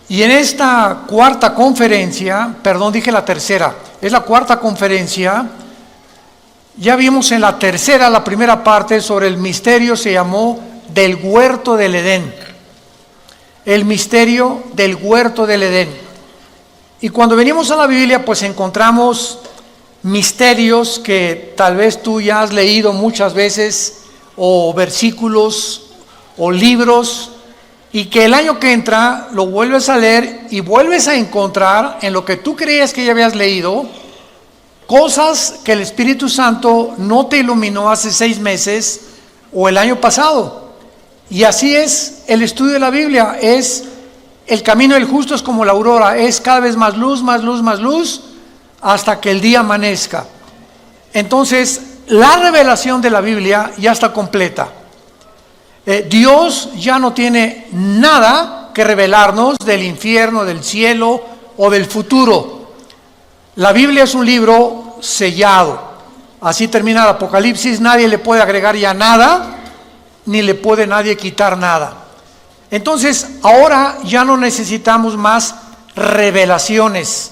Y en esta cuarta conferencia, perdón, dije la tercera, es la cuarta conferencia. Ya vimos en la tercera, la primera parte, sobre el misterio, se llamó del huerto del Edén. El misterio del huerto del Edén. Y cuando venimos a la Biblia, pues encontramos misterios que tal vez tú ya has leído muchas veces, o versículos, o libros, y que el año que entra lo vuelves a leer y vuelves a encontrar en lo que tú creías que ya habías leído, cosas que el Espíritu Santo no te iluminó hace 6 meses o el año pasado. Y así es el estudio de la Biblia. Es el camino del justo, es como la aurora, es cada vez más luz, más luz, más luz, hasta que el día amanezca. Entonces, la revelación de la Biblia ya está completa. Dios ya no tiene nada que revelarnos del infierno, del cielo o del futuro. La Biblia es un libro sellado. Así termina el Apocalipsis. Nadie le puede agregar ya nada, ni le puede nadie quitar nada. Entonces, ahora ya no necesitamos más revelaciones,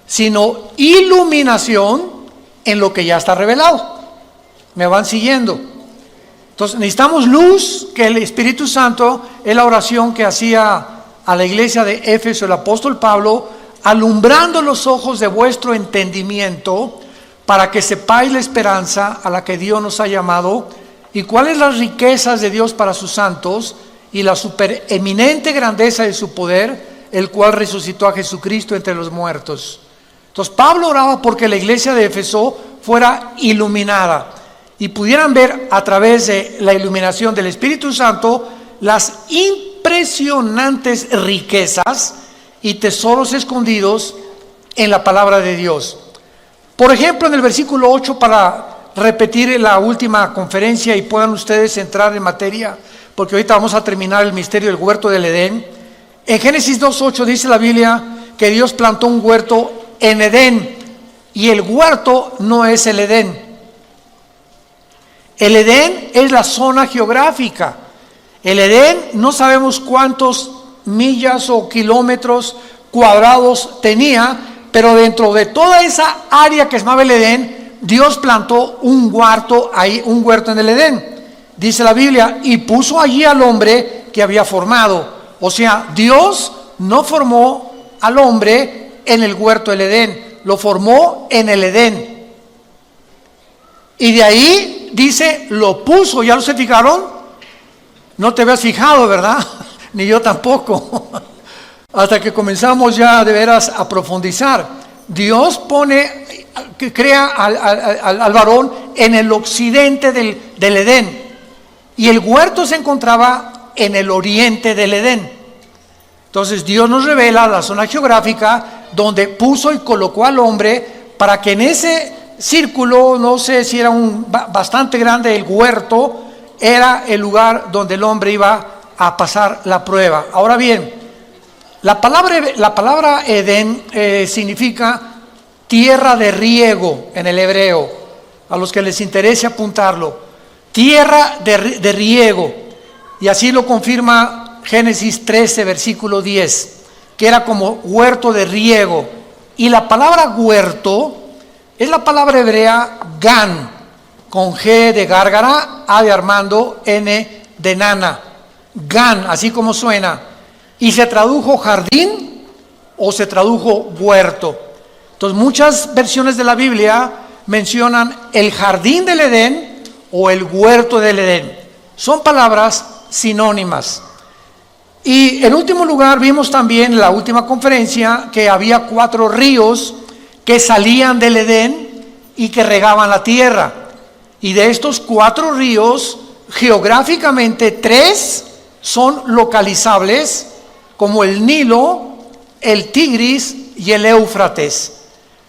sino iluminación en lo que ya está revelado. ¿Me van siguiendo? Entonces necesitamos luz, que el Espíritu Santo es la oración que hacía a la iglesia de Éfeso el apóstol Pablo, alumbrando los ojos de vuestro entendimiento, para que sepáis la esperanza a la que Dios nos ha llamado, y cuáles las riquezas de Dios para sus santos, y la supereminente grandeza de su poder, el cual resucitó a Jesucristo entre los muertos. Entonces Pablo oraba porque la iglesia de Éfeso fuera iluminada y pudieran ver a través de la iluminación del Espíritu Santo las impresionantes riquezas y tesoros escondidos en la palabra de Dios. Por ejemplo, en el versículo 8, para repetir la última conferencia y puedan ustedes entrar en materia, porque ahorita vamos a terminar el misterio del huerto del Edén. En Génesis 2:8 dice la Biblia que Dios plantó un huerto en Edén, y el huerto no es el Edén. El Edén es la zona geográfica. El Edén no sabemos cuántos millas o kilómetros cuadrados tenía, pero dentro de toda esa área que se llamaba el Edén, Dios plantó un huerto ahí, un huerto en el Edén. Dice la Biblia, y puso allí al hombre que había formado. O sea, Dios no formó al hombre en el huerto del Edén, lo formó en el Edén. Y de ahí dice, lo puso. ¿Ya lo se fijaron? No te habías fijado, ¿verdad? Ni yo tampoco. Hasta que comenzamos ya de veras a profundizar. Dios pone, que crea al varón en el occidente del Edén. Y el huerto se encontraba en el oriente del Edén. Entonces Dios nos revela la zona geográfica donde puso y colocó al hombre, para que en ese círculo, no sé si era bastante grande el huerto, era el lugar donde el hombre iba a pasar la prueba. Ahora bien, la palabra Edén significa tierra de riego en el hebreo, a los que les interese apuntarlo, tierra de riego, y así lo confirma Génesis 13, versículo 10, que era como huerto de riego. Y la palabra huerto es la palabra hebrea gan, con G de gárgara, A de Armando, N de nana. Gan, así como suena. Y se tradujo jardín o se tradujo huerto. Entonces muchas versiones de la Biblia mencionan el jardín del Edén o el huerto del Edén. Son palabras sinónimas. Y en último lugar vimos también en la última conferencia que había 4 ríos que salían del Edén y que regaban la tierra. Y de estos 4 ríos, geográficamente 3 son localizables, como el Nilo, el Tigris y el Éufrates.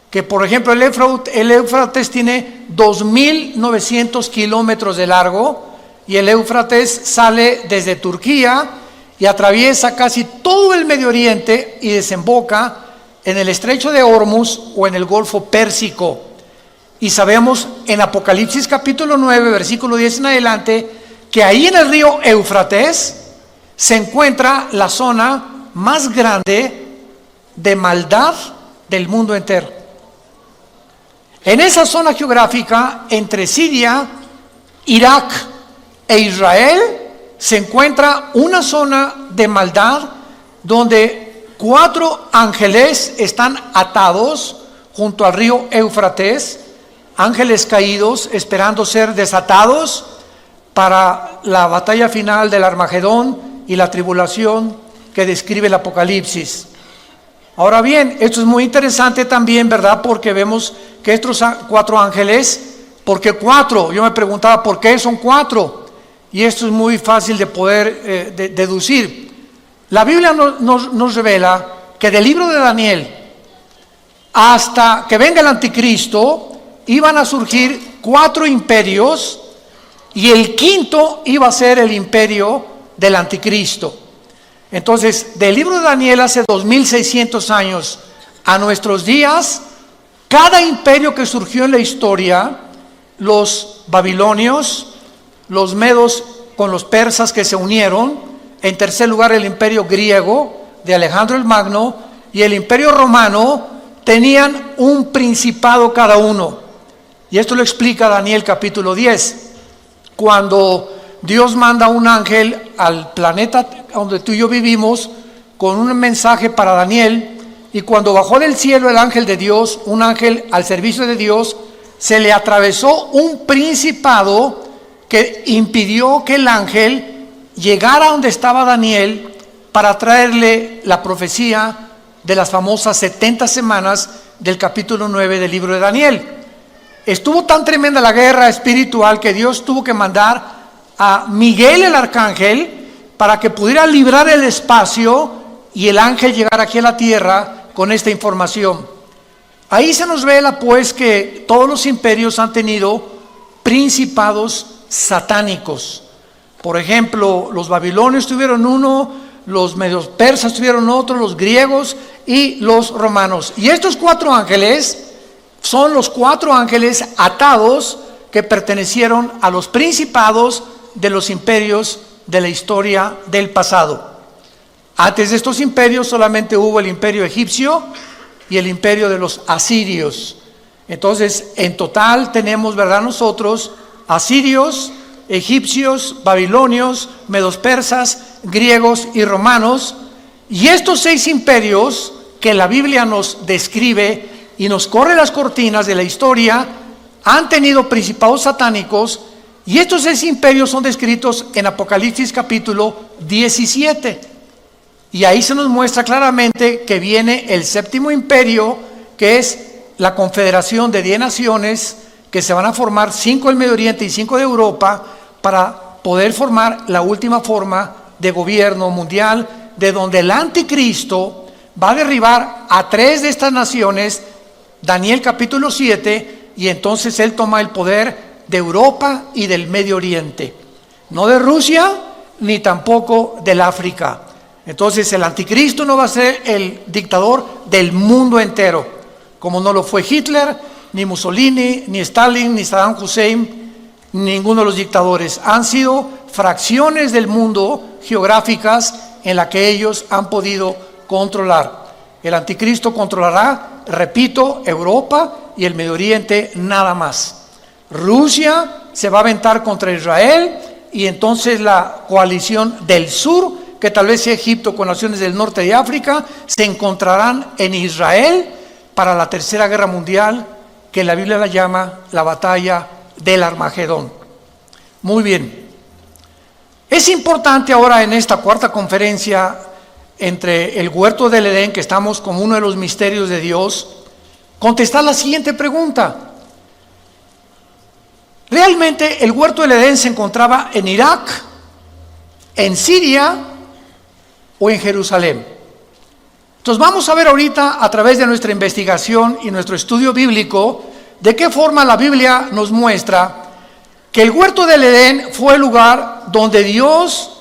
Que por ejemplo el Éufrates tiene 2.900 kilómetros de largo, y el Éufrates sale desde Turquía y atraviesa casi todo el Medio Oriente y desemboca en el estrecho de Hormuz o en el Golfo Pérsico. Y sabemos en Apocalipsis capítulo 9, versículo 10 en adelante, que ahí en el río Éufrates se encuentra la zona más grande de maldad del mundo entero. En esa zona geográfica, entre Siria, Irak e Israel, se encuentra una zona de maldad donde 4 ángeles están atados junto al río Éufrates, ángeles caídos esperando ser desatados para la batalla final del Armagedón y la tribulación que describe el Apocalipsis. Ahora bien, esto es muy interesante también, ¿verdad? Porque vemos que estos 4 ángeles, ¿por qué 4? Yo me preguntaba, ¿por qué son 4? Y esto es muy fácil de poder deducir. La Biblia nos revela que del libro de Daniel hasta que venga el anticristo, iban a surgir 4 imperios, y el quinto iba a ser el imperio del anticristo. Entonces, del libro de Daniel hace 2600 años a nuestros días, cada imperio que surgió en la historia, los babilonios, los medos con los persas que se unieron, en tercer lugar el imperio griego de Alejandro el Magno y el imperio romano, tenían un principado cada uno. Y esto lo explica Daniel capítulo 10, cuando Dios manda un ángel al planeta donde tú y yo vivimos con un mensaje para Daniel, y cuando bajó del cielo el ángel de Dios, un ángel al servicio de Dios, se le atravesó un principado que impidió que el ángel llegara donde estaba Daniel para traerle la profecía de las famosas 70 semanas del capítulo 9 del libro de Daniel. Estuvo tan tremenda la guerra espiritual que Dios tuvo que mandar a Miguel el arcángel para que pudiera librar el espacio y el ángel llegara aquí a la tierra con esta información. Ahí se nos revela pues que todos los imperios han tenido principados satánicos. Por ejemplo, los babilonios tuvieron uno, los medios persas tuvieron otro, los griegos y los romanos. Y estos 4 ángeles son los 4 ángeles atados que pertenecieron a los principados de los imperios de la historia del pasado. Antes de estos imperios solamente hubo el imperio egipcio y el imperio de los asirios. Entonces, en total tenemos, ¿verdad?, nosotros asirios, egipcios, babilonios, medos persas, griegos y romanos. Y estos 6 imperios que la Biblia nos describe y nos corre las cortinas de la historia han tenido principados satánicos, y estos 6 imperios son descritos en Apocalipsis capítulo 17, y ahí se nos muestra claramente que viene el 7º imperio, que es la confederación de 10 naciones que se van a formar, 5 del Medio Oriente y 5 de Europa, para poder formar la última forma de gobierno mundial, de donde el anticristo va a derribar a 3 de estas naciones, Daniel capítulo 7, y entonces él toma el poder de Europa y del Medio Oriente, no de Rusia ni tampoco del África. Entonces el anticristo no va a ser el dictador del mundo entero, como no lo fue Hitler, ni Mussolini, ni Stalin, ni Saddam Hussein, ninguno de los dictadores. Han sido fracciones del mundo geográficas en la que ellos han podido controlar. El anticristo controlará, repito, Europa y el Medio Oriente nada más. Rusia se va a aventar contra Israel, y entonces la coalición del sur, que tal vez sea Egipto con naciones del norte de África, se encontrarán en Israel para la tercera guerra mundial, que la Biblia la llama la batalla del Armagedón. Muy bien. Es importante ahora en esta cuarta conferencia entre el huerto del Edén, que estamos como uno de los misterios de Dios, contestar la siguiente pregunta. ¿Realmente el huerto del Edén se encontraba en Irak, en Siria o en Jerusalén? Entonces vamos a ver ahorita, a través de nuestra investigación y nuestro estudio bíblico, de qué forma la Biblia nos muestra que el huerto del Edén fue el lugar donde Dios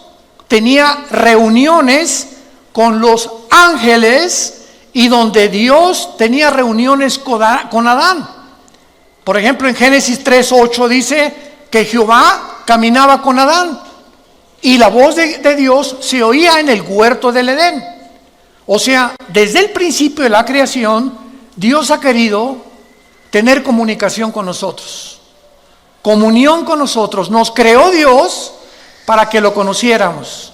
tenía reuniones con los ángeles y donde Dios tenía reuniones con Adán. Por ejemplo, en Génesis 3:8 dice que Jehová caminaba con Adán y la voz de Dios se oía en el huerto del Edén. O sea, desde el principio de la creación, Dios ha querido tener comunicación con nosotros, comunión con nosotros. Nos creó Dios para que lo conociéramos,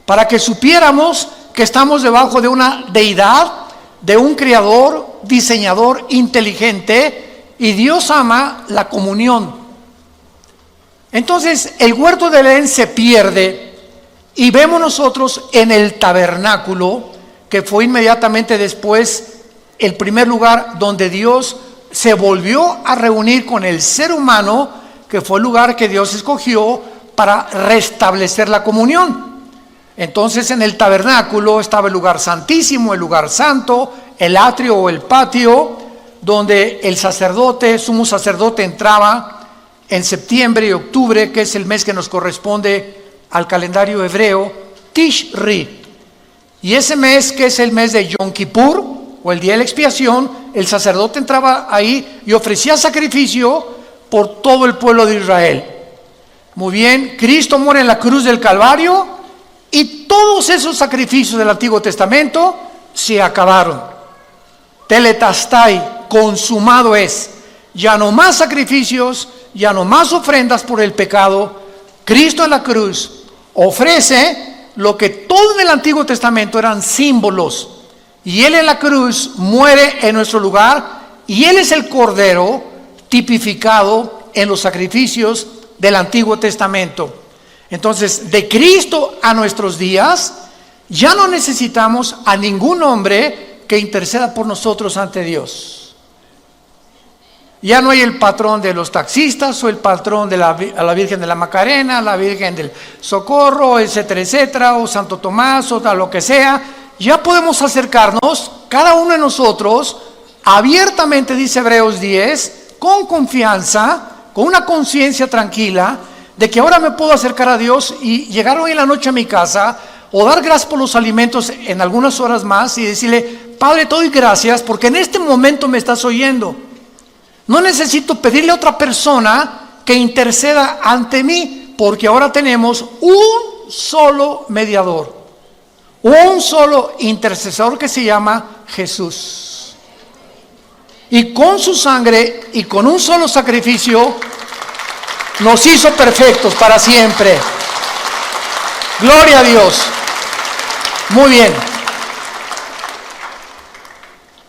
para que supiéramos que estamos debajo de una deidad, de un creador, diseñador inteligente, y Dios ama la comunión. Entonces el huerto del Edén se pierde y vemos nosotros en el tabernáculo, que fue inmediatamente después el primer lugar donde Dios se volvió a reunir con el ser humano, que fue el lugar que Dios escogió para restablecer la comunión. Entonces en el tabernáculo estaba el lugar santísimo, el lugar santo, el atrio o el patio, donde el sacerdote, sumo sacerdote, entraba en septiembre y octubre, que es el mes que nos corresponde al calendario hebreo, Tishri. Y ese mes, que es el mes de Yom Kippur, o el día de la expiación, el sacerdote entraba ahí y ofrecía sacrificio por todo el pueblo de Israel. Muy bien, Cristo muere en la cruz del Calvario y todos esos sacrificios del Antiguo Testamento se acabaron. Tetelestai, consumado es. Ya no más sacrificios, ya no más ofrendas por el pecado. Cristo en la cruz ofrece lo que todo en el Antiguo Testamento eran símbolos, y Él en la cruz muere en nuestro lugar, y Él es el Cordero tipificado en los sacrificios del Antiguo Testamento. Entonces, de Cristo a nuestros días, ya no necesitamos a ningún hombre que interceda por nosotros ante Dios. Ya no hay el patrón de los taxistas, o el patrón de la Virgen de la Macarena, la Virgen del Socorro, etcétera, etcétera, o Santo Tomás, o lo que sea. Ya podemos acercarnos, cada uno de nosotros, abiertamente, dice Hebreos 10, con confianza, con una conciencia tranquila, de que ahora me puedo acercar a Dios y llegar hoy en la noche a mi casa, o dar gracias por los alimentos en algunas horas más, y decirle: Padre, te doy gracias porque en este momento me estás oyendo. No necesito pedirle a otra persona que interceda ante mí, porque ahora tenemos un solo mediador, un solo intercesor, que se llama Jesús. Y con su sangre y con un solo sacrificio nos hizo perfectos para siempre. Gloria a Dios. Muy bien.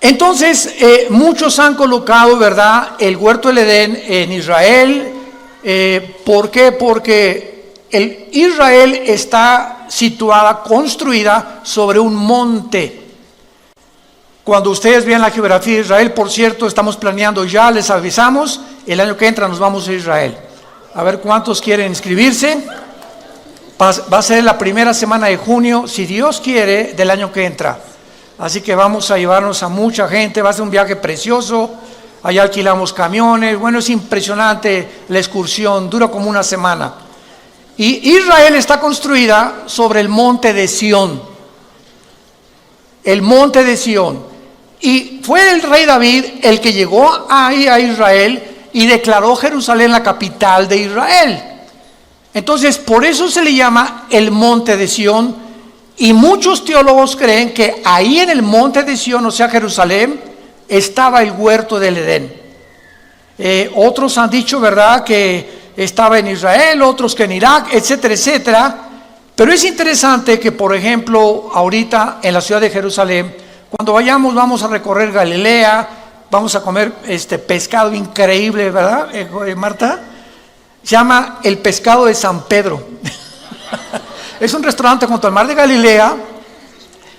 Entonces, muchos han colocado, ¿verdad?, el huerto del Edén en Israel. ¿Por qué? Porque Israel está situada, construida sobre un monte. Cuando ustedes vean la geografía de Israel, por cierto, estamos planeando ya, les avisamos, el año que entra nos vamos a Israel. A ver cuántos quieren inscribirse. Va a ser la primera semana de junio, si Dios quiere, del año que entra. Así que vamos a llevarnos a mucha gente, va a ser un viaje precioso. Allá alquilamos camiones, bueno, es impresionante la excursión, dura como una semana. Y Israel está construida sobre el monte de Sión. El monte de Sión. Y fue el rey David el que llegó ahí a Israel y declaró Jerusalén la capital de Israel. Entonces, por eso se le llama el monte de Sión. Y muchos teólogos creen que ahí en el monte de Sión, o sea Jerusalén, estaba el huerto del Edén. Otros han dicho, ¿verdad?, que estaba en Israel, otros que en Irak, etcétera, etcétera. Pero es interesante que, por ejemplo, ahorita en la ciudad de Jerusalén, cuando vayamos, vamos a recorrer Galilea, vamos a comer pescado increíble, ¿verdad, Marta? Se llama el pescado de San Pedro. Es un restaurante junto al mar de Galilea.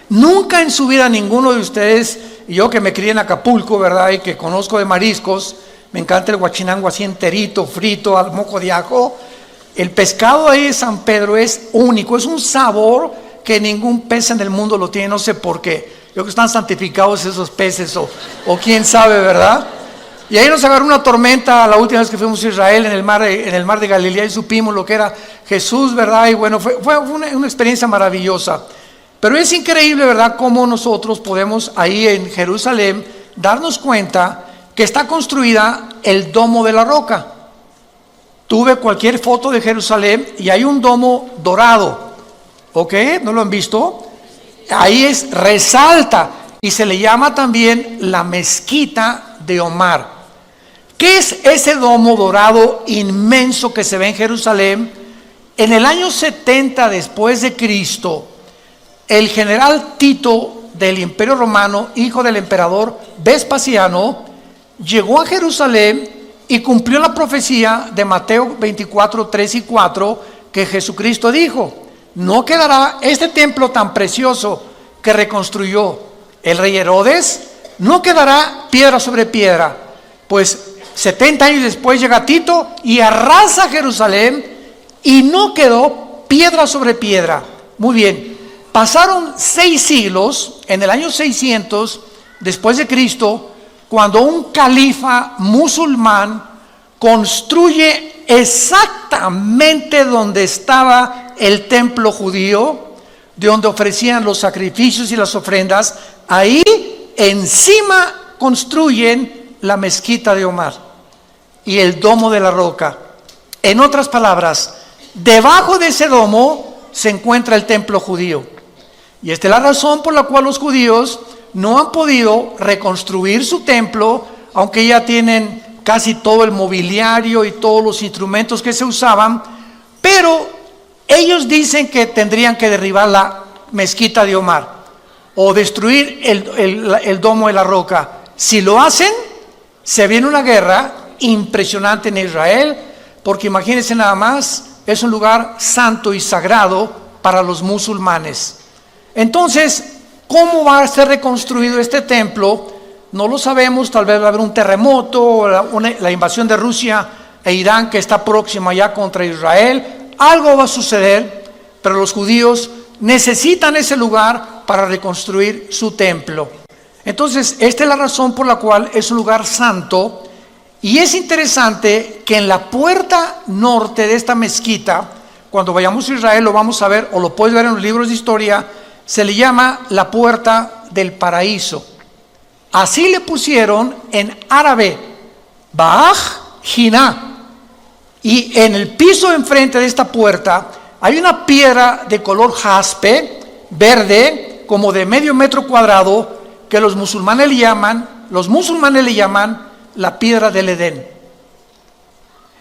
Nunca en su vida ninguno de ustedes, y yo que me crié en Acapulco, ¿verdad?, y que conozco de mariscos, me encanta el guachinango así enterito, frito, al moco de ajo. El pescado ahí de San Pedro es único, es un sabor que ningún pez en el mundo lo tiene, no sé por qué. Yo creo que están santificados esos peces, o quién sabe, ¿verdad? Y ahí nos agarró una tormenta la última vez que fuimos a Israel en el mar de Galilea, y supimos lo que era Jesús, ¿verdad? Y bueno, fue una experiencia maravillosa. Pero es increíble, ¿verdad?, cómo nosotros podemos ahí en Jerusalén darnos cuenta que está construida el domo de la roca. Tuve cualquier foto de Jerusalén y hay un domo dorado, ¿ok? ¿No lo han visto? ahí resalta, y se le llama también la mezquita de Omar. ¿Qué es ese domo dorado inmenso que se ve en Jerusalén? En el año 70 después de Cristo, el general Tito del Imperio Romano, hijo del emperador Vespasiano, llegó a Jerusalén y cumplió la profecía de Mateo 24, 3 y 4, que Jesucristo dijo: no quedará este templo tan precioso que reconstruyó el rey Herodes, no quedará piedra sobre piedra. Pues 70 años después llega Tito y arrasa Jerusalén y no quedó piedra sobre piedra. Muy bien, pasaron 6 siglos, en el año 600 después de Cristo, cuando un califa musulmán construye exactamente donde estaba el templo judío, de donde ofrecían los sacrificios y las ofrendas. Ahí encima construyen la mezquita de Omar y el domo de la roca. En otras palabras, debajo de ese domo se encuentra el templo judío. Y esta es la razón por la cual los judíos no han podido reconstruir su templo, aunque ya tienen casi todo el mobiliario y todos los instrumentos que se usaban, pero ellos dicen que tendrían que derribar la mezquita de Omar o destruir el domo de la roca. Si lo hacen, se viene una guerra impresionante en Israel, porque imagínense nada más, es un lugar santo y sagrado para los musulmanes. Entonces, ¿cómo va a ser reconstruido este templo? No lo sabemos. Tal vez va a haber un terremoto, o la invasión de Rusia e Irán, que está próxima ya contra Israel. Algo va a suceder, pero los judíos necesitan ese lugar para reconstruir su templo. Entonces, esta es la razón por la cual es un lugar santo. Y es interesante que en la puerta norte de esta mezquita, cuando vayamos a Israel lo vamos a ver, o lo puedes ver en los libros de historia, se le llama la puerta del paraíso. Así le pusieron en árabe, Ba'aj Jiná. Y en el piso enfrente de esta puerta hay una piedra de color jaspe, verde, como de medio metro cuadrado, que los musulmanes le llaman la piedra del Edén.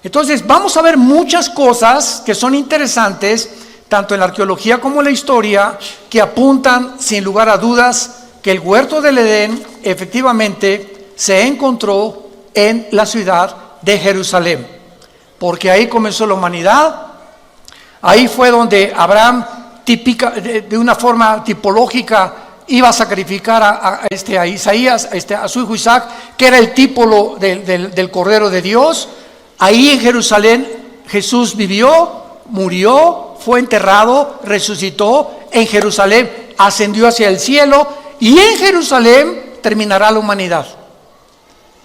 Entonces vamos a ver muchas cosas que son interesantes, tanto en la arqueología como en la historia, que apuntan sin lugar a dudas que el huerto del Edén efectivamente se encontró en la ciudad de Jerusalén, porque ahí comenzó la humanidad. Ahí fue donde Abraham, de una forma tipológica, iba a sacrificar a Isaías, a su hijo Isaac, que era el tipo del Cordero de Dios. Ahí en Jerusalén Jesús vivió, murió, fue enterrado, resucitó. En Jerusalén ascendió hacia el cielo, y en Jerusalén terminará la humanidad.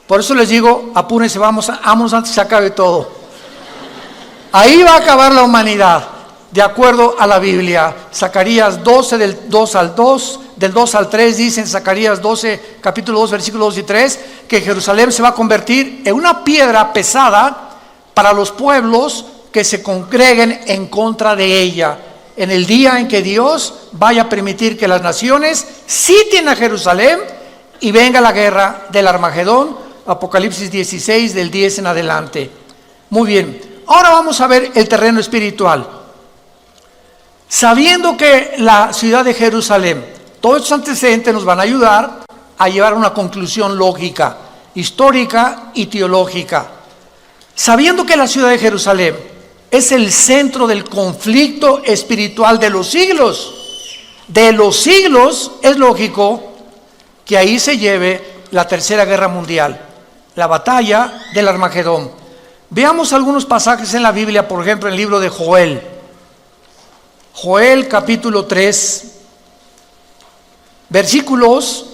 Por eso les digo, apúrense, vamos antes que se acabe todo. Ahí va a acabar la humanidad, de acuerdo a la Biblia. Zacarías 12, del 2 al 3, dice en Zacarías 12, capítulo 2, versículos 2 y 3, que Jerusalén se va a convertir en una piedra pesada para los pueblos que se congreguen en contra de ella, en el día en que Dios vaya a permitir que las naciones sitien a Jerusalén y venga la guerra del Armagedón. Apocalipsis 16, del 10 en adelante. Muy bien, ahora vamos a ver el terreno espiritual. Sabiendo que la ciudad de Jerusalén, todos estos antecedentes nos van a ayudar a llevar a una conclusión lógica, histórica y teológica. Sabiendo que la ciudad de Jerusalén es el centro del conflicto espiritual de los siglos, es lógico que ahí se lleve la tercera guerra mundial, la batalla del Armagedón. Veamos algunos pasajes en la Biblia, por ejemplo, en el libro de Joel capítulo 3, versículos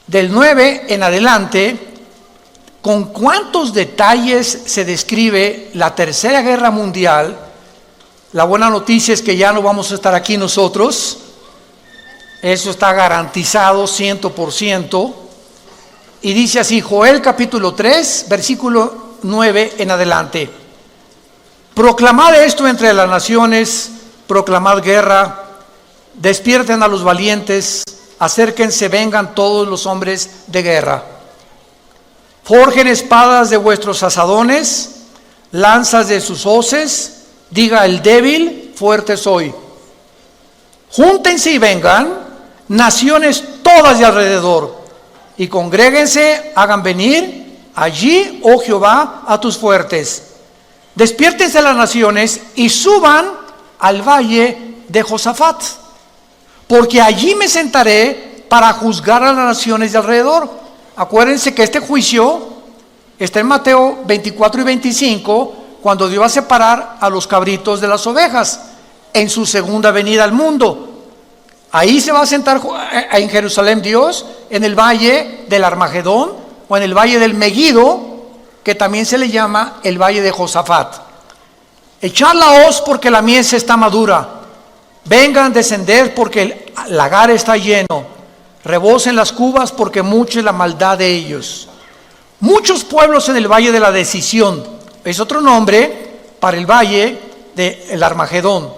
del 9 en adelante. Con cuántos detalles se describe la tercera guerra mundial. La buena noticia es que ya no vamos a estar aquí nosotros, eso está garantizado 100%. Y dice así, Joel capítulo 3, versículo 9 en adelante: proclamad esto entre las naciones, proclamad guerra, Despierten a los valientes, acérquense, vengan todos los hombres de guerra. Forjen espadas de vuestros asadones, lanzas de sus hoces, diga el débil, fuerte soy. Júntense y vengan, naciones todas de alrededor, y congréguense, hagan venir allí, oh Jehová, a tus fuertes. Despiértense las naciones y suban al valle de Josafat, porque allí me sentaré para juzgar a las naciones de alrededor. Acuérdense que este juicio está en Mateo 24 y 25, cuando Dios va a separar a los cabritos de las ovejas en su segunda venida al mundo. Ahí se va a sentar en Jerusalén Dios, en el valle del Armagedón o en el valle del Megido, que también se le llama el valle de Josafat. Echad la hoz porque la mies está madura. Vengan, descender porque el lagar está lleno. Rebosen las cubas porque mucha es la maldad de ellos. Muchos pueblos en el valle de la decisión. Es otro nombre para el valle del Armagedón,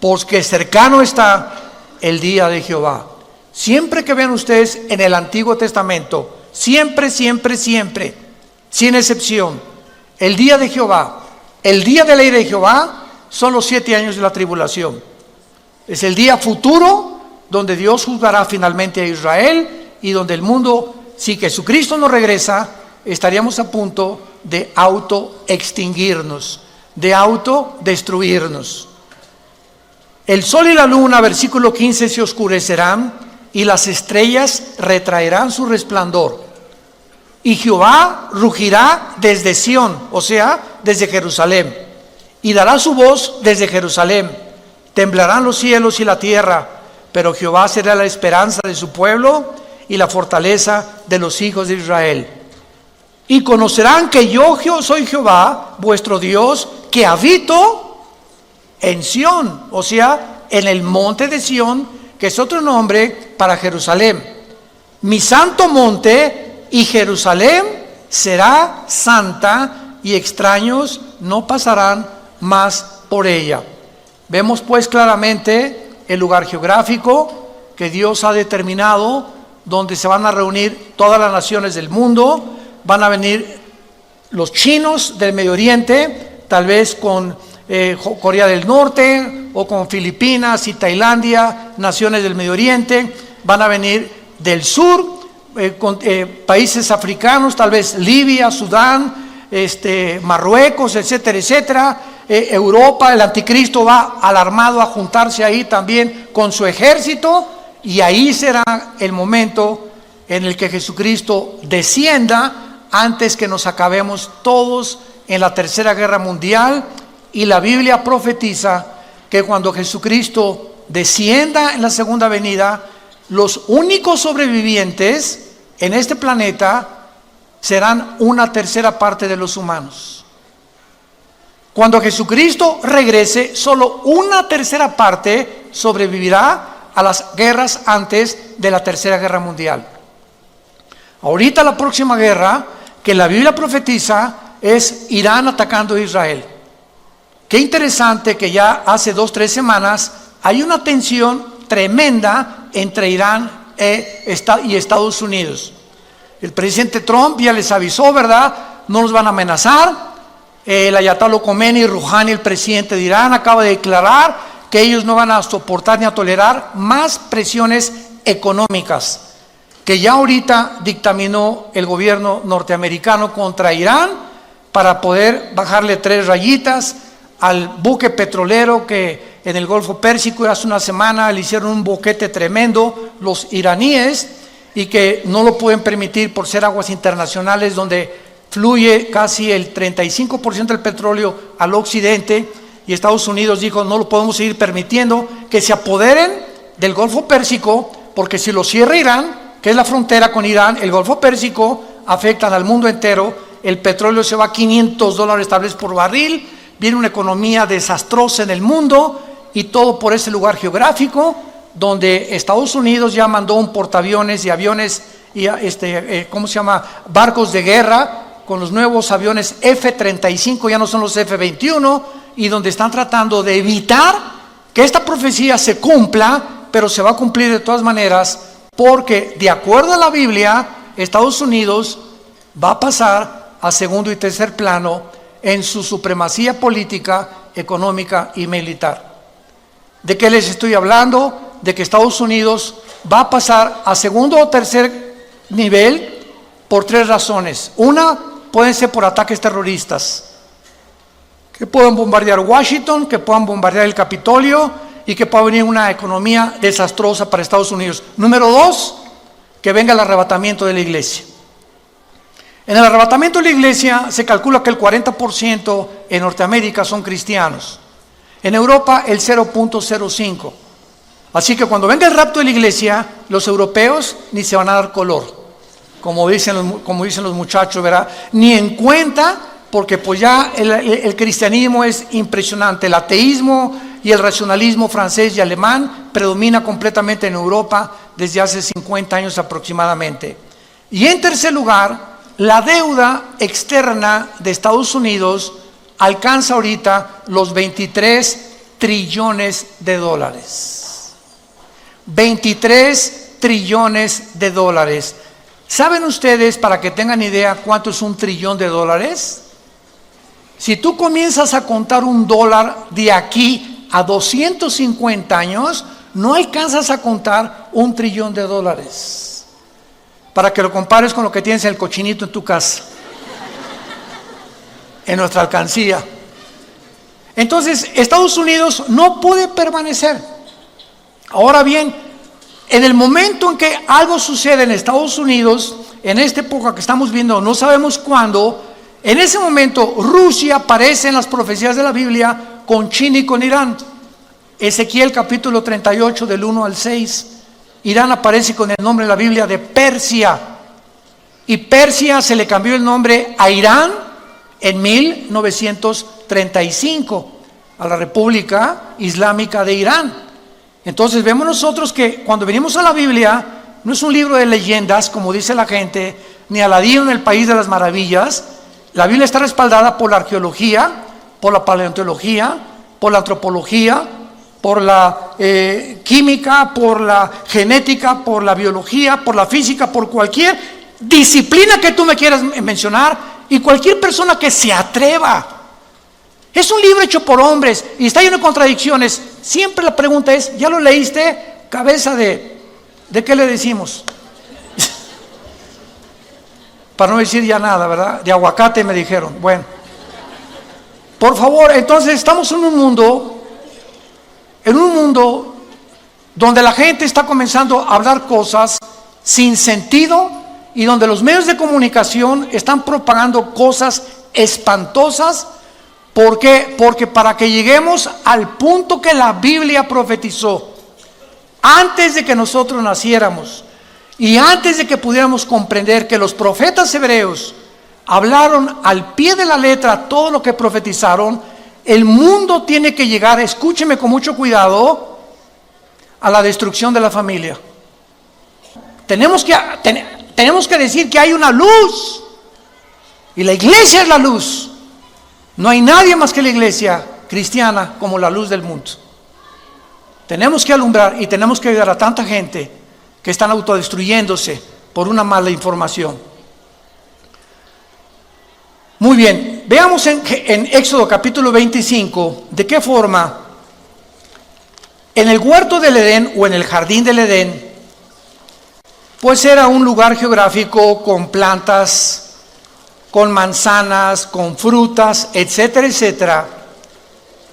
porque cercano está el día de Jehová. Siempre que vean ustedes en el Antiguo Testamento, siempre, sin excepción, el día de Jehová, el día de la ira de Jehová, son los 7 años de la tribulación. Es el día futuro donde Dios juzgará finalmente a Israel y donde el mundo, si Jesucristo no regresa, estaríamos a punto de autoextinguirnos, de autodestruirnos. El sol y la luna, versículo 15, se oscurecerán y las estrellas retraerán su resplandor. Y Jehová rugirá desde Sión, o sea, desde Jerusalén, y dará su voz desde Jerusalén. Temblarán los cielos y la tierra, pero Jehová será la esperanza de su pueblo y la fortaleza de los hijos de Israel. Y conocerán que yo soy Jehová, vuestro Dios, que habito en Sión, o sea, en el monte de Sión, que es otro nombre para Jerusalén. Mi santo monte, y Jerusalén será santa, y extraños no pasarán más por ella. Vemos pues claramente el lugar geográfico que Dios ha determinado, donde se van a reunir todas las naciones del mundo. Van a venir los chinos del Medio Oriente, tal vez con Corea del Norte o con Filipinas y Tailandia, naciones del Medio Oriente. Van a venir del sur, con países africanos, tal vez Libia, Sudán, Marruecos, etcétera, etcétera. Europa, el anticristo va alarmado a juntarse ahí también con su ejército, y ahí será el momento en el que Jesucristo descienda antes que nos acabemos todos en la tercera guerra mundial. Y la Biblia profetiza que cuando Jesucristo descienda en la segunda venida, los únicos sobrevivientes en este planeta serán una tercera parte de los humanos. Cuando Jesucristo regrese, solo una tercera parte sobrevivirá a las guerras antes de la tercera guerra mundial. Ahorita la próxima guerra que la Biblia profetiza es Irán atacando a Israel. Qué interesante que ya hace 2-3 semanas hay una tensión tremenda entre Irán y Estados Unidos. El presidente Trump ya les avisó, ¿verdad? No los van a amenazar. El Ayatollah Khomeini Rouhani, el presidente de Irán, acaba de declarar que ellos no van a soportar ni a tolerar más presiones económicas que ya ahorita dictaminó el gobierno norteamericano contra Irán, para poder bajarle 3 rayitas al buque petrolero que en el Golfo Pérsico hace una semana le hicieron un boquete tremendo los iraníes, y que no lo pueden permitir por ser aguas internacionales donde fluye casi el 35% del petróleo al occidente, y Estados Unidos dijo: no lo podemos seguir permitiendo que se apoderen del Golfo Pérsico, porque si lo cierra Irán, que es la frontera con Irán, el Golfo Pérsico, afectan al mundo entero. El petróleo se va a $500 tal vez por barril, viene una economía desastrosa en el mundo, y todo por ese lugar geográfico donde Estados Unidos ya mandó un portaaviones y aviones y barcos de guerra con los nuevos aviones F-35, ya no son los F-21, y donde están tratando de evitar que esta profecía se cumpla pero se va a cumplir de todas maneras, porque de acuerdo a la Biblia, Estados Unidos va a pasar a segundo y tercer plano en su supremacía política, económica y militar. ¿De qué les estoy hablando? De que Estados Unidos va a pasar a segundo o tercer nivel por tres razones. Una, pueden ser por ataques terroristas, que puedan bombardear Washington, que puedan bombardear el Capitolio y que pueda venir una economía desastrosa para Estados Unidos. Número dos, que venga el arrebatamiento de la iglesia. En el arrebatamiento de la iglesia se calcula que el 40% en Norteamérica son cristianos. En Europa el 0.05. Así que cuando venga el rapto de la iglesia, los europeos ni se van a dar color, como dicen los muchachos, ¿verdad? Ni en cuenta, porque pues ya el cristianismo es impresionante. El ateísmo y el racionalismo francés y alemán predomina completamente en Europa desde hace 50 años aproximadamente. Y en tercer lugar, la deuda externa de Estados Unidos alcanza ahorita los 23 trillones de dólares. 23 trillones de dólares. ¿Saben ustedes, para que tengan idea, cuánto es un trillón de dólares? Si tú comienzas a contar un dólar de aquí a 250 años, no alcanzas a contar un trillón de dólares. Para que lo compares con lo que tienes en el cochinito en tu casa, en nuestra alcancía. Entonces, Estados Unidos no puede permanecer. Ahora bien, en el momento en que algo sucede en Estados Unidos, en esta época que estamos viendo, no sabemos cuándo, en ese momento Rusia aparece en las profecías de la Biblia con China y con Irán. Ezequiel capítulo 38 del 1 al 6. Irán aparece con el nombre en la Biblia de Persia. Y Persia se le cambió el nombre a Irán en 1935, a la República Islámica de Irán. Entonces vemos nosotros que cuando venimos a la Biblia, no es un libro de leyendas, como dice la gente, ni Aladino en el País de las Maravillas. La Biblia está respaldada por la arqueología, por la paleontología, por la antropología, por la química, por la genética, por la biología, por la física, por cualquier disciplina que tú me quieras mencionar y cualquier persona que se atreva. Es un libro hecho por hombres y está lleno de contradicciones. Siempre la pregunta es, ¿ya lo leíste? Cabeza ¿de qué le decimos? Para no decir ya nada, ¿verdad? De aguacate me dijeron. Bueno, por favor, entonces estamos en un mundo donde la gente está comenzando a hablar cosas sin sentido y donde los medios de comunicación están propagando cosas espantosas. ¿Por qué? Porque para que lleguemos al punto que la Biblia profetizó, antes de que nosotros naciéramos y antes de que pudiéramos comprender que los profetas hebreos hablaron al pie de la letra todo lo que profetizaron, el mundo tiene que llegar, escúcheme con mucho cuidado, a la destrucción de la familia. Tenemos que decir que hay una luz y la iglesia es la luz. No hay nadie más que la iglesia cristiana como la luz del mundo. Tenemos que alumbrar y tenemos que ayudar a tanta gente que están autodestruyéndose por una mala información. Muy bien, veamos en Éxodo capítulo 25 de qué forma en el huerto del Edén o en el jardín del Edén, pues era un lugar geográfico con plantas, con manzanas, con frutas, etcétera, etcétera.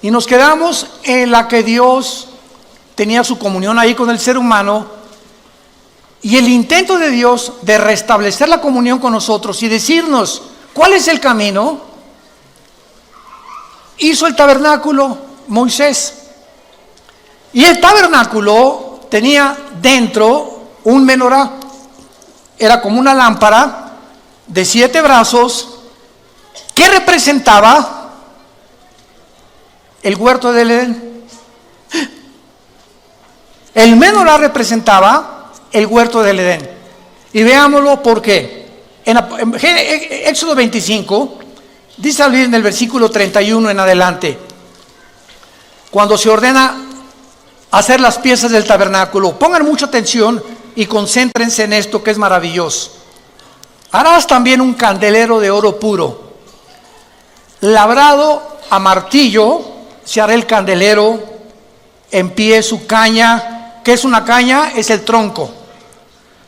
Y nos quedamos en la que Dios tenía su comunión ahí con el ser humano y el intento de Dios de restablecer la comunión con nosotros y decirnos cuál es el camino. Hizo el tabernáculo Moisés y el tabernáculo tenía dentro un menorá, era como una lámpara de 7 brazos que representaba el huerto del Edén. El menorá representaba el huerto del Edén. Y veámoslo por qué. En Éxodo 25 dice en el versículo 31 en adelante, cuando se ordena hacer las piezas del tabernáculo. Pongan mucha atención y concéntrense en esto que es maravilloso. Harás también un candelero de oro puro, labrado a martillo. Se hará el candelero en pie, su caña. ¿Qué es una caña? Es el tronco.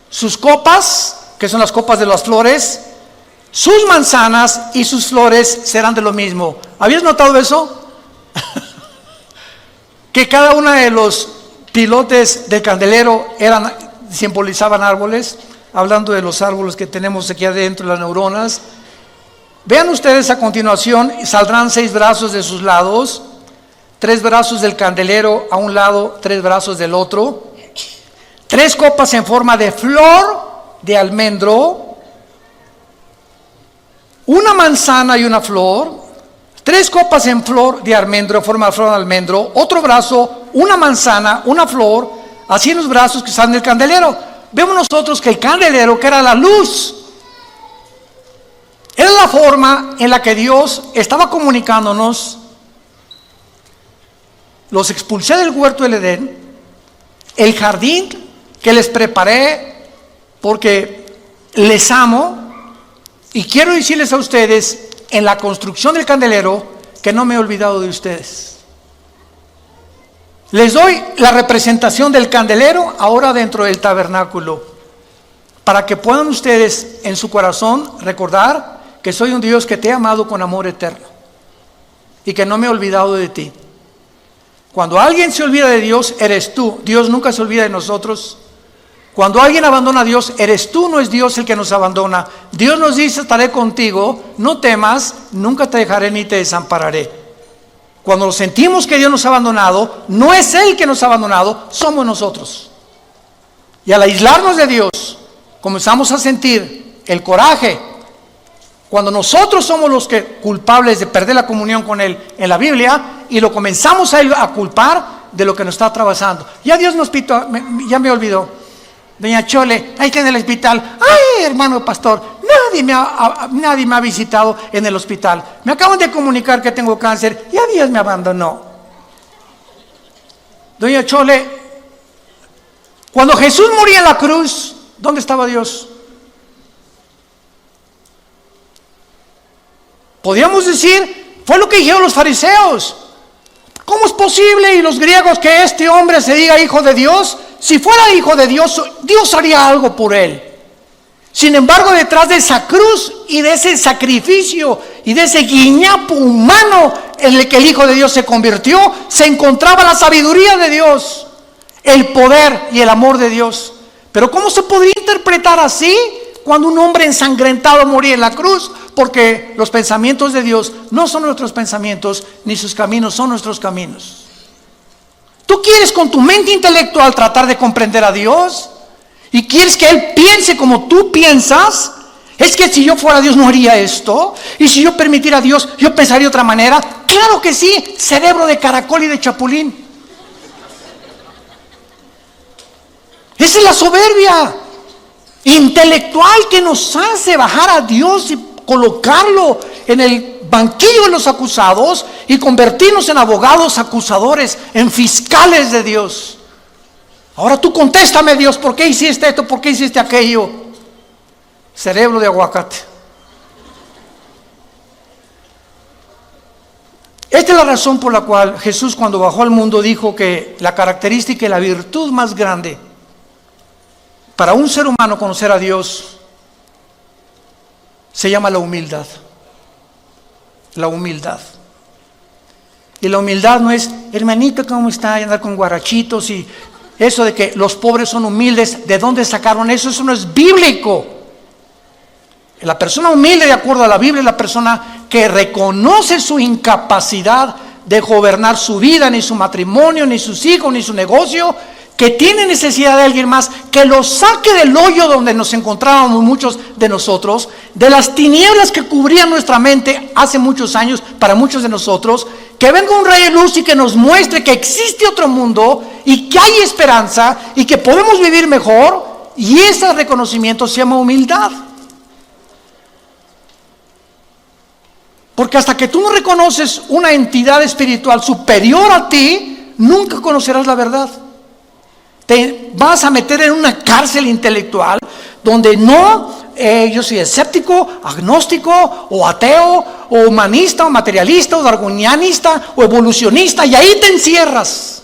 Sus copas, que son las copas de las flores, sus manzanas y sus flores serán de lo mismo. ¿Habías notado eso? Que cada uno de los pilotes del candelero simbolizaban árboles, hablando de los árboles que tenemos aquí adentro, las neuronas. Vean ustedes a continuación, saldrán 6 brazos de sus lados, 3 brazos del candelero a un lado, 3 brazos del otro, 3 copas en forma de flor de almendro, una manzana y una flor, 3 copas en flor de almendro, en forma de flor de almendro, otro brazo, una manzana, una flor, así en los brazos que salen del candelero. Vemos nosotros que el candelero, que era la luz, era la forma en la que Dios estaba comunicándonos. Los expulsé del huerto del Edén, el jardín que les preparé porque les amo, y quiero decirles a ustedes, en la construcción del candelero, que no me he olvidado de ustedes. Les doy la representación del candelero ahora dentro del tabernáculo, para que puedan ustedes en su corazón recordar que soy un Dios que te ha amado con amor eterno y que no me he olvidado de ti. Cuando alguien se olvida de Dios, eres tú. Dios nunca se olvida de nosotros. Cuando alguien abandona a Dios, eres tú, no es Dios el que nos abandona. Dios nos dice: estaré contigo, no temas, nunca te dejaré ni te desampararé. Cuando sentimos que Dios nos ha abandonado, no es Él que nos ha abandonado, somos nosotros. Y al aislarnos de Dios, comenzamos a sentir el coraje. Cuando nosotros somos los que culpables de perder la comunión con Él en la Biblia, y lo comenzamos a culpar de lo que nos está atravesando. Ya Dios nos pitó, ya me olvidó. Doña Chole, ahí está en el hospital. Ay, hermano pastor, nadie me ha visitado en el hospital. Me acaban de comunicar que tengo cáncer. Ya Dios me abandonó. Doña Chole, cuando Jesús moría en la cruz, ¿dónde estaba Dios? Podríamos decir, fue lo que dijeron los fariseos. ¿Cómo es posible, y los griegos, que este hombre se diga hijo de Dios? Si fuera hijo de Dios, Dios haría algo por él. Sin embargo, detrás de esa cruz y de ese sacrificio y de ese guiñapo humano en el que el Hijo de Dios se convirtió, se encontraba la sabiduría de Dios, el poder y el amor de Dios. Pero ¿cómo se podría interpretar así cuando un hombre ensangrentado moría en la cruz? Porque los pensamientos de Dios no son nuestros pensamientos, ni sus caminos son nuestros caminos. ¿Tú quieres con tu mente intelectual tratar de comprender a Dios? ¿Y quieres que Él piense como tú piensas? Es que si yo fuera Dios no haría esto. Y si yo permitiera a Dios, yo pensaría de otra manera. Claro que sí, cerebro de caracol y de chapulín. Esa es la soberbia intelectual que nos hace bajar a Dios y colocarlo en el banquillo de los acusados y convertirnos en abogados acusadores, en fiscales de Dios. Ahora tú contéstame, Dios, ¿por qué hiciste esto? ¿Por qué hiciste aquello? Cerebro de aguacate. Esta es la razón por la cual Jesús, cuando bajó al mundo, dijo que la característica y la virtud más grande para un ser humano conocer a Dios se llama la humildad. La humildad. Y la humildad no es, hermanito, ¿cómo está? Y andar con guarachitos y eso de que los pobres son humildes. ¿De dónde sacaron eso? Eso no es bíblico. La persona humilde, de acuerdo a la Biblia, es la persona que reconoce su incapacidad de gobernar su vida, ni su matrimonio, ni sus hijos, ni su negocio, que tiene necesidad de alguien más, que lo saque del hoyo donde nos encontrábamos muchos de nosotros, de las tinieblas que cubrían nuestra mente hace muchos años para muchos de nosotros, que venga un Rey de luz y que nos muestre que existe otro mundo y que hay esperanza y que podemos vivir mejor, y ese reconocimiento se llama humildad. Porque hasta que tú no reconoces una entidad espiritual superior a ti, nunca conocerás la verdad. Te vas a meter en una cárcel intelectual donde yo soy escéptico, agnóstico, o ateo, o humanista, o materialista, o darwinianista, o evolucionista, y ahí te encierras.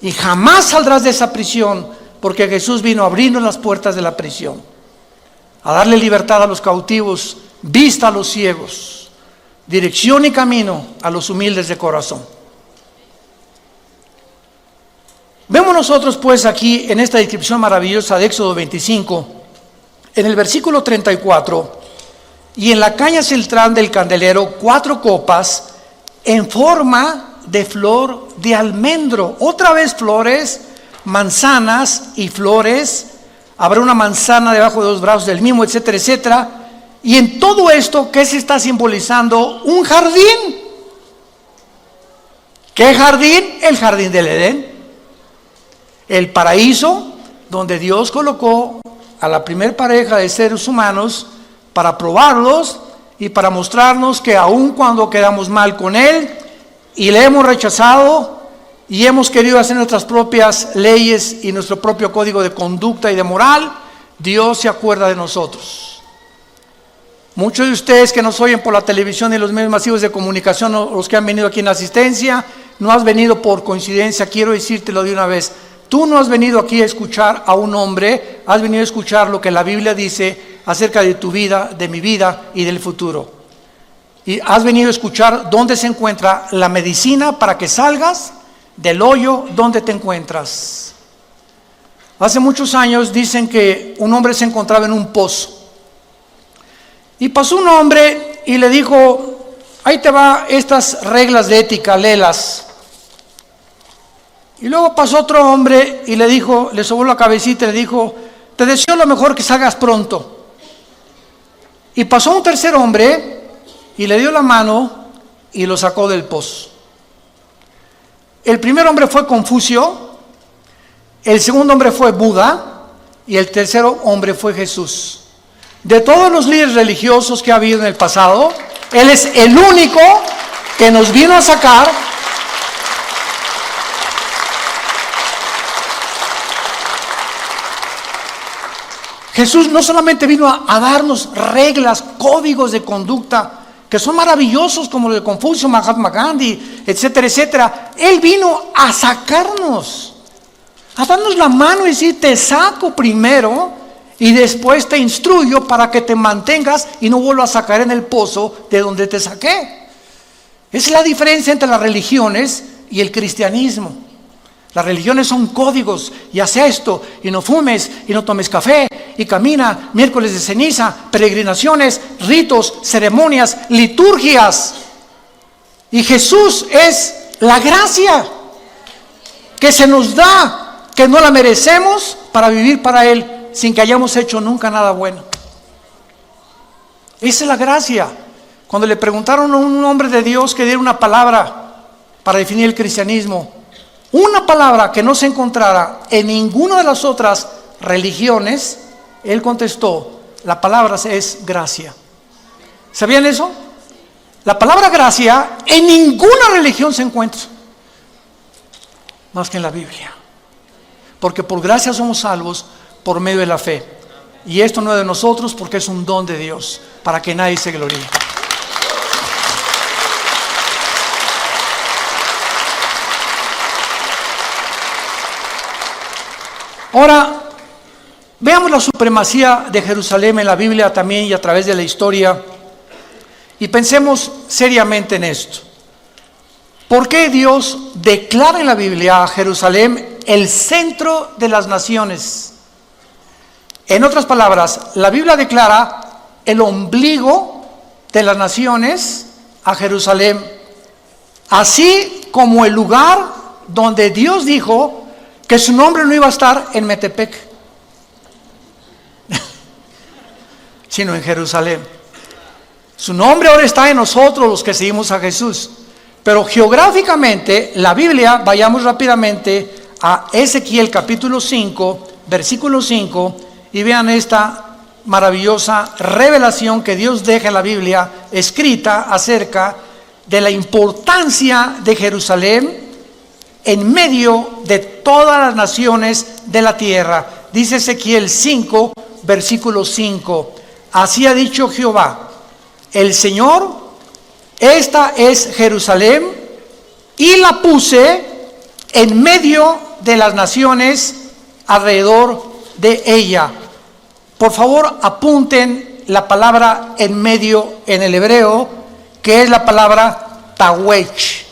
Y jamás saldrás de esa prisión, porque Jesús vino a abrirnos las puertas de la prisión, a darle libertad a los cautivos, vista a los ciegos, dirección y camino a los humildes de corazón. Vemos nosotros pues aquí en esta descripción maravillosa de Éxodo 25, en el versículo 34, y en la caña central del candelero 4 copas en forma de flor de almendro. Otra vez flores, manzanas y flores. Habrá una manzana debajo de los brazos del mismo, etcétera, etcétera. Y en todo esto, ¿qué se está simbolizando? Un jardín. ¿Qué jardín? El jardín del Edén. El paraíso donde Dios colocó a la primer pareja de seres humanos para probarlos y para mostrarnos que aun cuando quedamos mal con Él y le hemos rechazado y hemos querido hacer nuestras propias leyes y nuestro propio código de conducta y de moral, Dios se acuerda de nosotros. Muchos de ustedes que nos oyen por la televisión y los medios masivos de comunicación, o los que han venido aquí en asistencia, no has venido por coincidencia. Quiero decírtelo de una vez. Tú no has venido aquí a escuchar a un hombre, has venido a escuchar lo que la Biblia dice acerca de tu vida, de mi vida y del futuro. Y has venido a escuchar dónde se encuentra la medicina para que salgas del hoyo donde te encuentras. Hace muchos años dicen que un hombre se encontraba en un pozo. Y pasó un hombre y le dijo: ahí te va estas reglas de ética, léelas. Y luego pasó otro hombre y le dijo, le sobó la cabecita y le dijo: te deseo lo mejor, que salgas pronto. Y pasó un tercer hombre y le dio la mano y lo sacó del pozo. El primer hombre fue Confucio, el segundo hombre fue Buda y el tercer hombre fue Jesús. De todos los líderes religiosos que ha habido en el pasado, Él es el único que nos vino a sacar Jesús no solamente vino a darnos reglas, códigos de conducta, que son maravillosos, como los de Confucio, Mahatma Gandhi, etcétera, etcétera. Él vino a sacarnos, a darnos la mano y decir: te saco primero y después te instruyo para que te mantengas y no vuelvas a caer en el pozo de donde te saqué. Esa es la diferencia entre las religiones y el cristianismo. Las religiones son códigos: y haz esto, y no fumes, y no tomes café, y camina miércoles de ceniza, peregrinaciones, ritos, ceremonias, liturgias. Y Jesús es la gracia que se nos da, que no la merecemos, para vivir para Él sin que hayamos hecho nunca nada bueno. Esa es la gracia. Cuando le preguntaron a un hombre de Dios que diera una palabra para definir el cristianismo, una palabra que no se encontrara en ninguna de las otras religiones, él contestó: la palabra es gracia. ¿Sabían eso? La palabra gracia en ninguna religión se encuentra más que en la Biblia. Porque por gracia somos salvos por medio de la fe. Y esto no es de nosotros, porque es un don de Dios, para que nadie se gloríe. Ahora, veamos la supremacía de Jerusalén en la Biblia también y a través de la historia, y pensemos seriamente en esto. ¿Por qué Dios declara en la Biblia a Jerusalén el centro de las naciones? En otras palabras, la Biblia declara el ombligo de las naciones a Jerusalén, así como el lugar donde Dios dijo que su nombre no iba a estar en Metepec, sino en Jerusalén. Su nombre ahora está en nosotros, los que seguimos a Jesús. Pero geográficamente, la Biblia, vayamos rápidamente a Ezequiel capítulo 5, versículo 5, y vean esta maravillosa revelación que Dios deja en la Biblia, escrita acerca de la importancia de Jerusalén en medio de todas las naciones de la tierra. Dice Ezequiel 5, versículo 5. Así ha dicho Jehová, el Señor, esta es Jerusalén, y la puse en medio de las naciones alrededor de ella. Por favor, apunten la palabra en medio en el hebreo, que es la palabra tawech.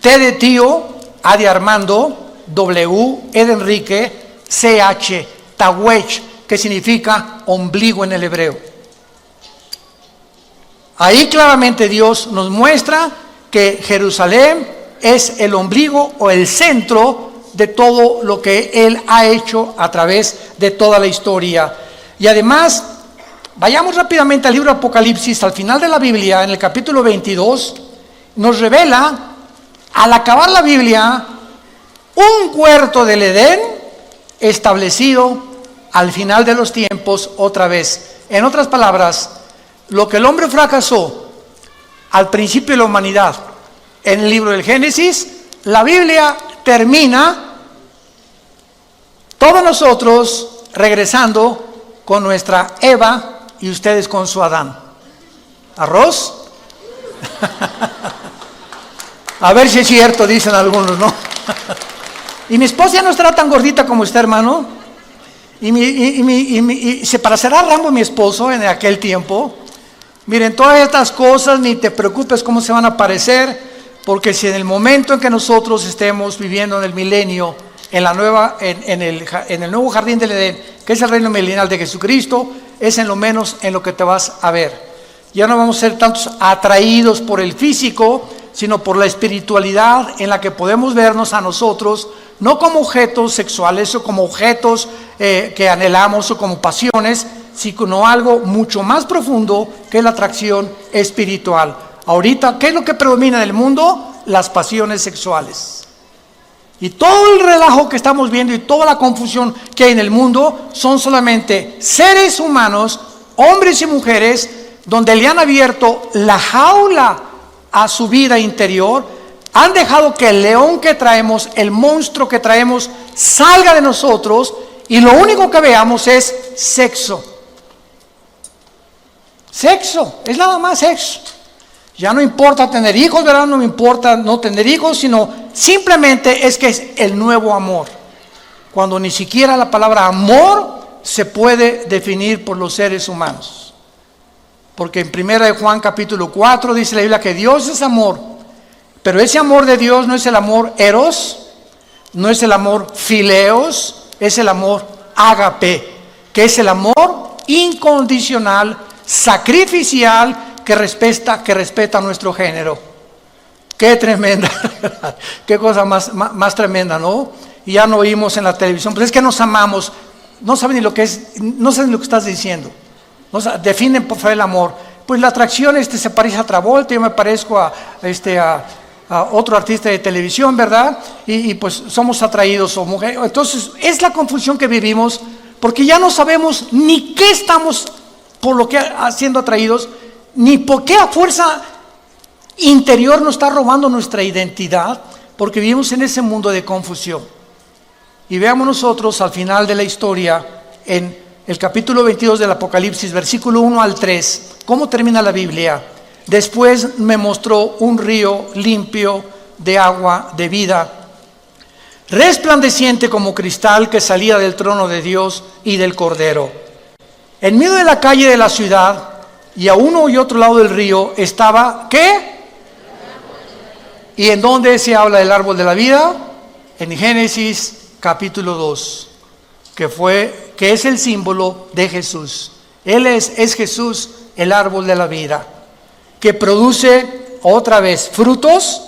T de tío, A de Armando, W, E de Enrique, CH, tawech, que significa ombligo en el hebreo. Ahí claramente Dios nos muestra que Jerusalén es el ombligo o el centro de todo lo que Él ha hecho a través de toda la historia. Y además, vayamos rápidamente al libro de Apocalipsis, al final de la Biblia, en el capítulo 22, nos revela, al acabar la Biblia, un huerto del Edén establecido al final de los tiempos otra vez. En otras palabras, lo que el hombre fracasó al principio de la humanidad en el libro del Génesis, la Biblia termina todos nosotros regresando con nuestra Eva y ustedes con su Adán. ¿Arroz? A ver si es cierto, dicen algunos, ¿no? Y mi esposa ya no estará tan gordita como usted, hermano. Y se parecerá a Rambo, mi esposo, en aquel tiempo. Miren, todas estas cosas, ni te preocupes cómo se van a parecer, porque si en el momento en que nosotros estemos viviendo en el milenio, en el nuevo jardín del Edén, que es el reino milenial de Jesucristo, es en lo menos en lo que te vas a ver. Ya no vamos a ser tantos atraídos por el físico, sino por la espiritualidad en la que podemos vernos a nosotros, no como objetos sexuales o como objetos que anhelamos o como pasiones, sino algo mucho más profundo que es la atracción espiritual. Ahorita, ¿qué es lo que predomina en el mundo? Las pasiones sexuales. Y todo el relajo que estamos viendo y toda la confusión que hay en el mundo son solamente seres humanos, hombres y mujeres, donde le han abierto la jaula a su vida interior, han dejado que el león que traemos, el monstruo que traemos, salga de nosotros y lo único que veamos es sexo. Sexo, es nada más sexo. Ya no importa tener hijos, ¿verdad? No me importa no tener hijos, sino simplemente es que es el nuevo amor. Cuando ni siquiera la palabra amor se puede definir por los seres humanos. Porque en 1 de Juan capítulo 4 dice la Biblia que Dios es amor. Pero ese amor de Dios no es el amor eros, no es el amor fileos, es el amor ágape, que es el amor incondicional, sacrificial, que respeta nuestro género. Qué tremenda, qué cosa más tremenda, ¿no? Y ya no oímos en la televisión, pues es que nos amamos, no saben ni lo que es, no saben lo que estás diciendo. Definen por favor el amor. Pues la atracción se parece a Travolta, yo me parezco a otro artista de televisión, ¿verdad? Y pues somos atraídos o mujeres. Entonces es la confusión que vivimos, porque ya no sabemos ni qué estamos por lo que siendo atraídos, ni por qué a fuerza interior nos está robando nuestra identidad, porque vivimos en ese mundo de confusión. Y veamos nosotros al final de la historia, en el capítulo 22 del Apocalipsis, versículo 1 al 3, ¿cómo termina la Biblia? Después me mostró un río limpio de agua de vida, resplandeciente como cristal, que salía del trono de Dios y del Cordero. En medio de la calle de la ciudad, y a uno y otro lado del río, estaba, ¿qué? ¿Y en dónde se habla del árbol de la vida? En Génesis capítulo 2, que es el símbolo de Jesús. Él es Jesús, el árbol de la vida, que produce otra vez frutos,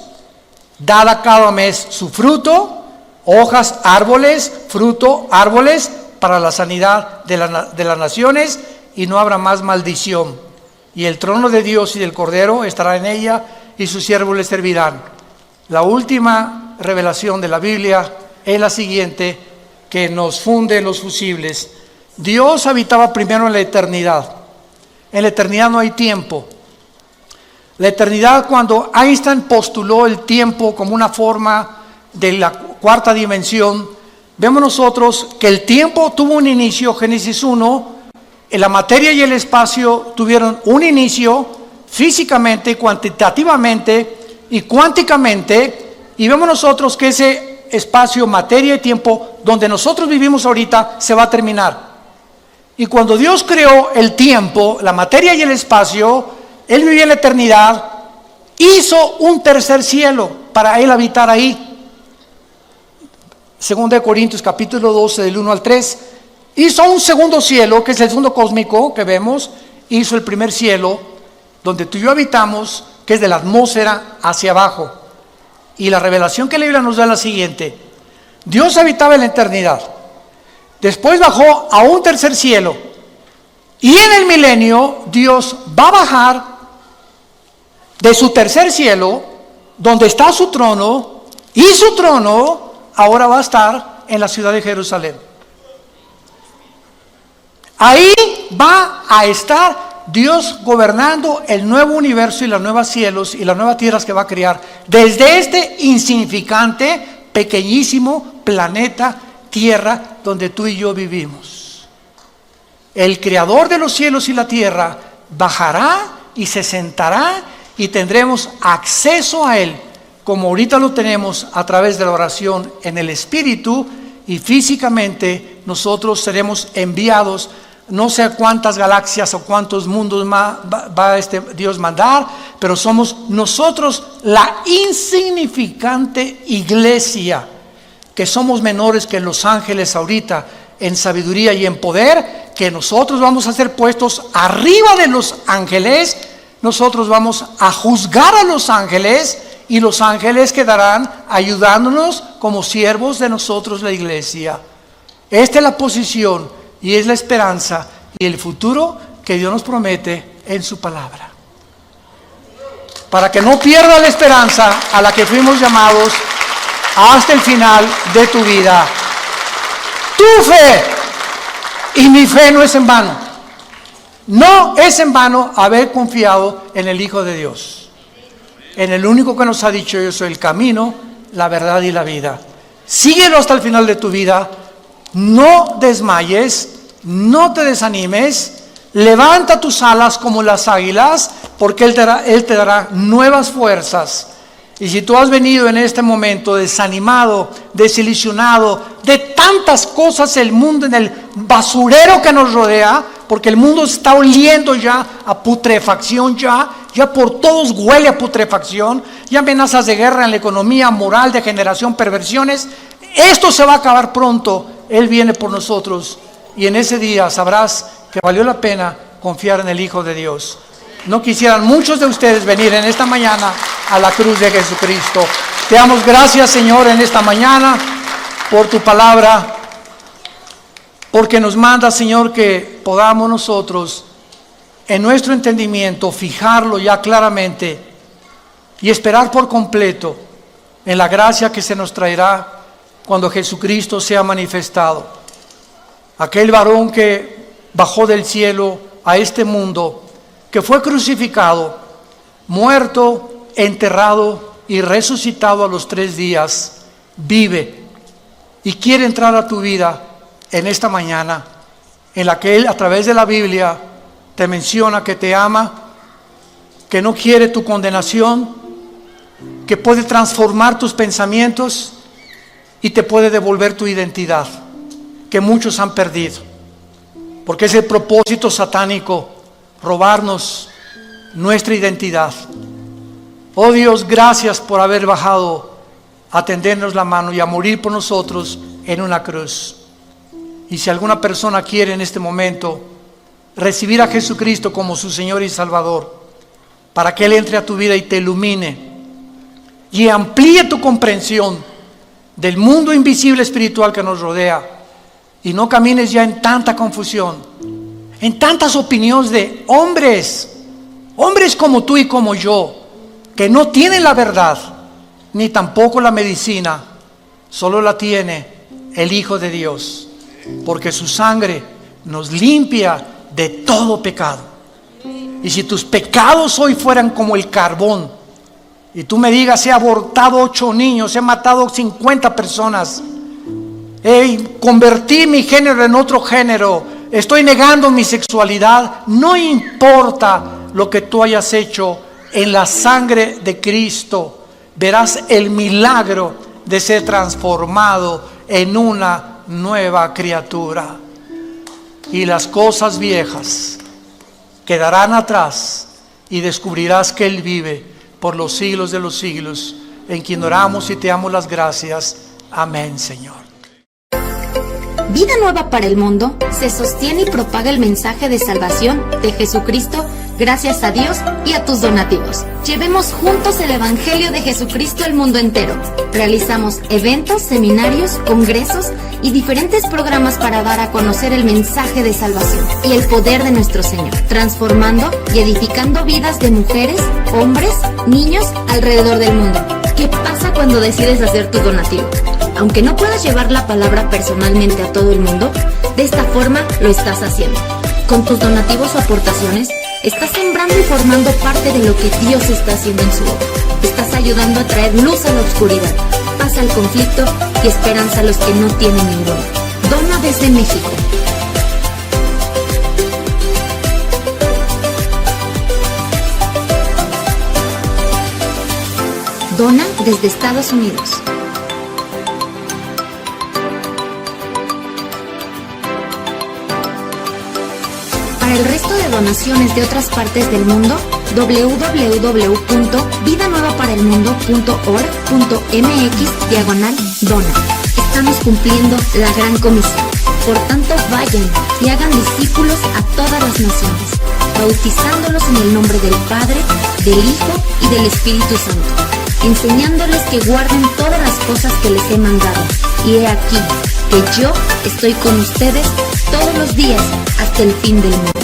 da cada mes su fruto, hojas, árboles, fruto, árboles, para la sanidad de las naciones, y no habrá más maldición. Y el trono de Dios y del Cordero estará en ella, y sus siervos le servirán. La última revelación de la Biblia es la siguiente, que nos funde los fusibles. Dios habitaba primero en la eternidad. En la eternidad no hay tiempo. La eternidad, cuando Einstein postuló el tiempo como una forma de la cuarta dimensión, vemos nosotros que el tiempo tuvo un inicio. Génesis 1, la materia y el espacio tuvieron un inicio físicamente, cuantitativamente y cuánticamente, y vemos nosotros que ese espacio, materia y tiempo donde nosotros vivimos ahorita se va a terminar. Y cuando Dios creó el tiempo, la materia y el espacio, Él vivía en la eternidad, hizo un tercer cielo para Él habitar ahí. 2 Corintios capítulo 12 del 1 al 3, hizo un segundo cielo, que es el segundo cósmico que vemos. Hizo el primer cielo, donde tú y yo habitamos, que es de la atmósfera hacia abajo. Y la revelación que la Biblia nos da es la siguiente: Dios habitaba en la eternidad, después bajó a un tercer cielo, y en el milenio Dios va a bajar de su tercer cielo, donde está su trono, y su trono ahora va a estar en la ciudad de Jerusalén. Ahí va a estar Dios gobernando el nuevo universo y los nuevos cielos y las nuevas tierras que va a crear desde este insignificante, pequeñísimo planeta Tierra donde tú y yo vivimos. El creador de los cielos y la tierra bajará y se sentará y tendremos acceso a Él, como ahorita lo tenemos a través de la oración en el Espíritu, y físicamente nosotros seremos enviados. No sé cuántas galaxias o cuántos mundos va Dios mandar, pero somos nosotros la insignificante iglesia, que somos menores que los ángeles ahorita en sabiduría y en poder, que nosotros vamos a ser puestos arriba de los ángeles. Nosotros vamos a juzgar a los ángeles, y los ángeles quedarán ayudándonos como siervos de nosotros, la iglesia. Esta es la posición y es la esperanza y el futuro que Dios nos promete en su palabra. Para que no pierdas la esperanza a la que fuimos llamados hasta el final de tu vida. Tu fe y mi fe no es en vano. No es en vano haber confiado en el Hijo de Dios, en el único que nos ha dicho: yo soy el camino, la verdad y la vida. Síguelo hasta el final de tu vida. No desmayes, no te desanimes. Levanta tus alas como las águilas, porque Él te dará nuevas fuerzas. Y si tú has venido en este momento desanimado, desilusionado de tantas cosas, el mundo, en el basurero que nos rodea, porque el mundo está oliendo ya a putrefacción, ya por todos huele a putrefacción, ya amenazas de guerra en la economía, moral, degeneración, perversiones. Esto se va a acabar pronto. Él viene por nosotros, y en ese día sabrás que valió la pena confiar en el Hijo de Dios. No quisieran muchos de ustedes venir en esta mañana a la cruz de Jesucristo. Te damos gracias, Señor, en esta mañana por tu palabra, porque nos manda, Señor, que podamos nosotros en nuestro entendimiento fijarlo ya claramente y esperar por completo en la gracia que se nos traerá cuando Jesucristo sea manifestado. Aquel varón que bajó del cielo a este mundo, que fue crucificado, muerto, enterrado y resucitado a los 3 días, vive y quiere entrar a tu vida en esta mañana, en la que Él, a través de la Biblia, te menciona que te ama, que no quiere tu condenación, que puede transformar tus pensamientos y te puede devolver tu identidad, que muchos han perdido, porque es el propósito satánico robarnos nuestra identidad. Oh Dios, gracias por haber bajado a tendernos la mano y a morir por nosotros en una cruz. Y si alguna persona quiere en este momento recibir a Jesucristo como su Señor y Salvador, para que Él entre a tu vida y te ilumine y amplíe tu comprensión del mundo invisible espiritual que nos rodea, y no camines ya en tanta confusión, en tantas opiniones de hombres como tú y como yo, que no tienen la verdad, ni tampoco la medicina, solo la tiene el Hijo de Dios, porque su sangre nos limpia de todo pecado. Y si tus pecados hoy fueran como el carbón, y tú me digas, he abortado 8 niños, he matado 50 personas, convertí mi género en otro género, estoy negando mi sexualidad, no importa lo que tú hayas hecho, en la sangre de Cristo verás el milagro de ser transformado en una nueva criatura. Y las cosas viejas quedarán atrás y descubrirás que Él vive por los siglos de los siglos, en quien oramos y te damos las gracias. Amén, Señor. Vida Nueva para el Mundo se sostiene y propaga el mensaje de salvación de Jesucristo gracias a Dios y a tus donativos. Llevemos juntos el Evangelio de Jesucristo al mundo entero. Realizamos eventos, seminarios, congresos y diferentes programas para dar a conocer el mensaje de salvación y el poder de nuestro Señor, transformando y edificando vidas de mujeres, hombres, niños alrededor del mundo. ¿Qué pasa cuando decides hacer tu donativo? Aunque no puedas llevar la palabra personalmente a todo el mundo, de esta forma lo estás haciendo. Con tus donativos o aportaciones, estás sembrando y formando parte de lo que Dios está haciendo en su obra. Estás ayudando a traer luz a la oscuridad, paz al conflicto y esperanza a los que no tienen ninguna. Dona desde México. Dona desde Estados Unidos. Para el resto de donaciones de otras partes del mundo, www.vidanuevaparaelmundo.org.mx/dona. Estamos cumpliendo la gran comisión. Por tanto, vayan y hagan discípulos a todas las naciones, bautizándolos en el nombre del Padre, del Hijo y del Espíritu Santo, enseñándoles que guarden todas las cosas que les he mandado. Y he aquí que yo estoy con ustedes todos los días hasta el fin del mundo.